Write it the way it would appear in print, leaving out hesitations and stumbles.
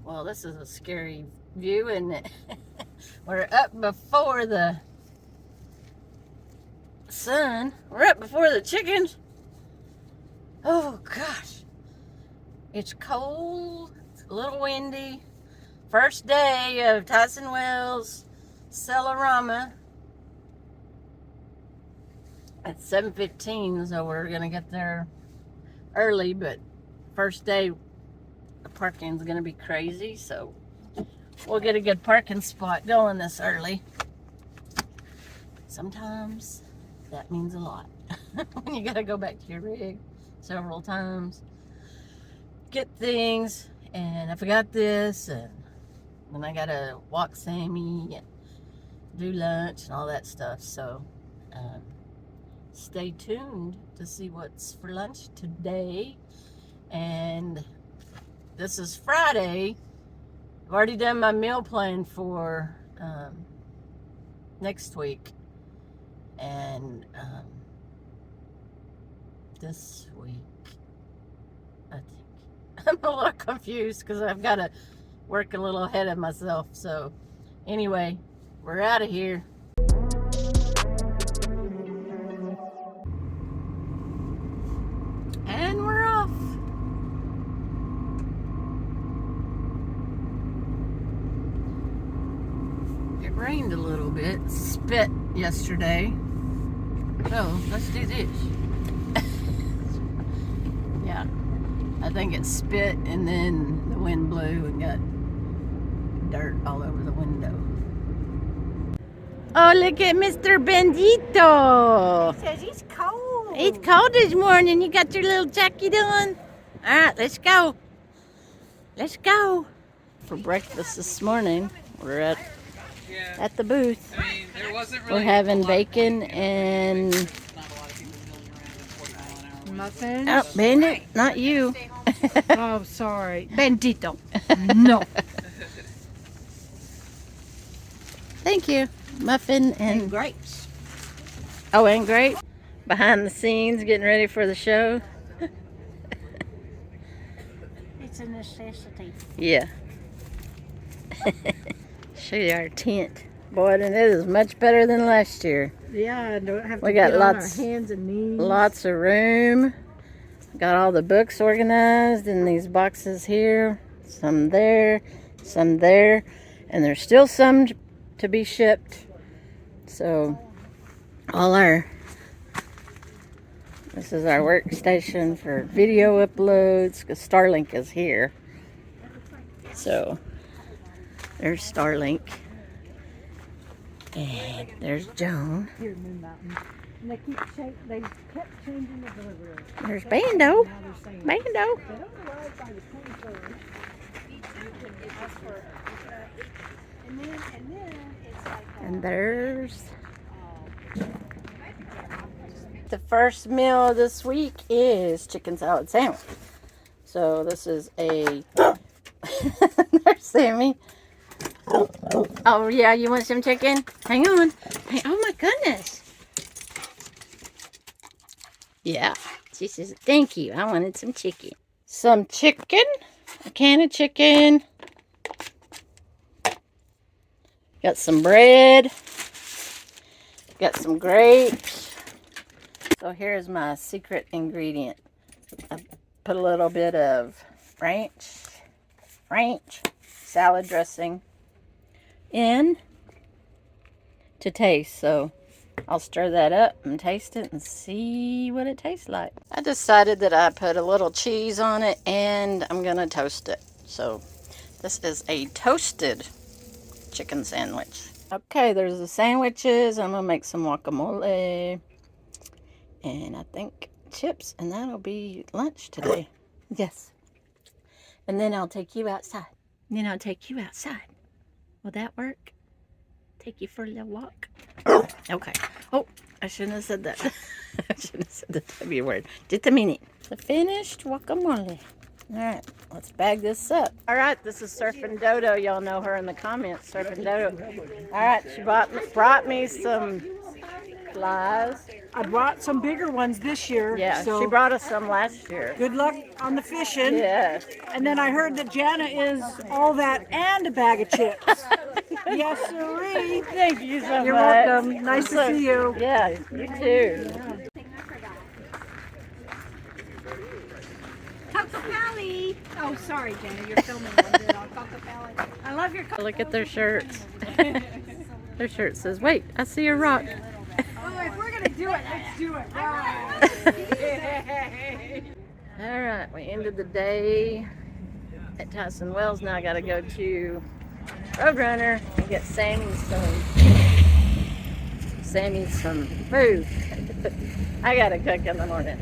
Well, this is a scary view, isn't it? We're up before the sun. We're up before the chickens. Oh, gosh. It's cold. It's a little windy. First day of Tyson Wells, Rama. At 7:15, so we're going to get there early, but first day, the parking's going to be crazy, so we'll get a good parking spot going this early. Sometimes that means a lot. When you got to go back to your rig several times, get things, and I forgot this, and then I got to walk Sammy and do lunch and all that stuff, so stay tuned to see what's for lunch today. And this is Friday. I've already done my meal plan for next week, and this week I think I'm a little confused because I've got to work a little ahead of myself. So anyway, we're out of here. And we're off. It rained a little bit, spit yesterday. So let's do this. Yeah, I think it spit and then the wind blew and got dirt all over the window. Oh, look at Mr. Bendito. He says it's cold. It's cold this morning. You got your little jacket on. All right, let's go. Let's go. For breakfast this morning, we're at the booth. I mean, there wasn't really We're having bacon and Muffins? oh, Bandit, not you. Oh, sorry. Bendito. No. Thank you. Muffin and grapes. oh, and grape. Behind the scenes, getting ready for the show. It's a necessity. Yeah. Show you our tent. Boy, and it is much better than last year. Yeah, I don't have to We got get lots- on our hands and knees. Lots of room. Got all the books organized in these boxes here. Some there, and there's still some to be shipped. So this is our workstation for video uploads because Starlink is here. So there's Starlink. And there's Joan. Here, Moon Mountain. And they kept changing the delivery. There's Bando. Now they're saying Bando. they don't arrive by the 23rd. And then it's like And there's the first meal this week is chicken salad sandwich. So this is a there's Sammy. Oh yeah, you want some chicken? Hang on. Hey, oh my goodness. Yeah. She says, thank you. I wanted some chicken. Some chicken. A can of chicken. Got some bread. Got some grapes. So here's my secret ingredient. I put a little bit of ranch salad dressing in to taste. So I'll stir that up and taste it and see what it tastes like. I decided that I put a little cheese on it and I'm gonna toast it. So this is a toasted chicken sandwich. Okay, there's the sandwiches. I'm gonna make some guacamole and I think chips, and that'll be lunch today. Yes. And then I'll take you outside. Will that work? Take you for a little walk? Okay. Oh, I shouldn't have said that. I shouldn't have said the W word. Just a minute. The finished guacamole. All right, let's bag this up. All right, this is Surfing Dodo. Y'all know her in the comments, Surfing Dodo. All right, she brought me some flies. I brought some bigger ones this year. Yeah, so she brought us some last year. good luck on the fishing. Yes. And then I heard that Jana is all that and a bag of chips. Yes, sirree. Thank you so You're much. welcome. Nice to see you. Yeah, you too. Coco Pally. Oh, sorry, Jana. You're filming on Coco Pally. I love your Coco. Look at their shirts. Their shirt says, "Wait, I see a rock." Oh, if we're gonna do it, let's do it right. All right, we ended the day at Tyson Wells. Now I got to go to Roadrunner and get Sammy some food. I got to cook in the morning.